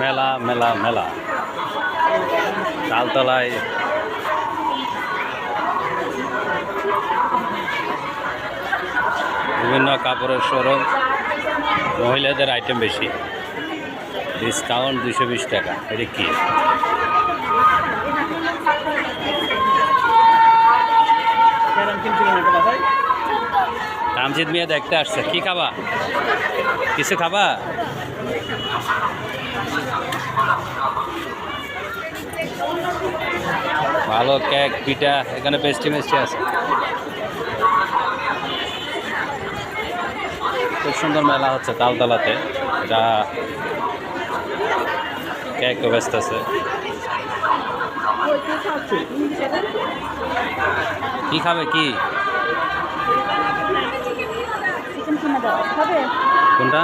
মেলা মেলা মেলা তালতলায় বিভিন্ন কাপড়ের শোরুম, মহিলাদের আইটেম বেশি, ডিসকাউন্ট 220 টাকা। এটা কি? তামজিদ মিয়া দেখতে আসছে। কি খাবা? কিছু খাবা? ভালো কেক, পিঠা, এখানে পেস্ট্রি মেস্ট্রি আছে। খুব সুন্দর মেলা হচ্ছে তালতলাতে। এটা কেকও ব্যস্ত আছে। কি খাবে? কি কোনটা?